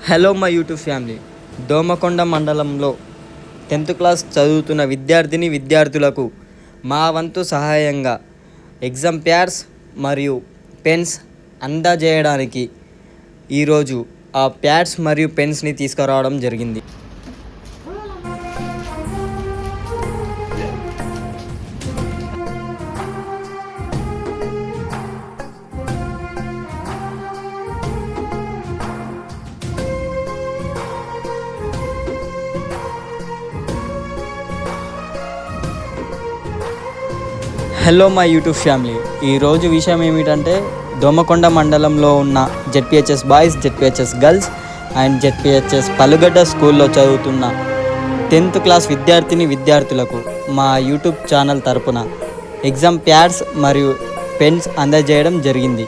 Hello my YouTube family. Domakonda మండలంలో 10th class చదువుతున్న విద్యార్థులకు మా వంతు సహాయంగా ఎగ్జామ్ ప్యాడ్స్ మరియు పెన్స్ అందజేయడానికి ఈరోజు ఆ ప్యాడ్స్ మరియు పెన్స్ని తీసుకురావడం జరిగింది. Hello my YouTube family. ఈరోజు విషయం ఏమిటంటే దోమకొండ మండలంలో ఉన్న ZPHS boys, ZPHS girls and ZPHS Palugadda స్కూల్లో చదువుతున్న 10th క్లాస్ విద్యార్థులకు మా యూట్యూబ్ ఛానల్ తరపున ఎగ్జామ్ ప్యాడ్స్ మరియు పెన్స్ అందజేయడం జరిగింది.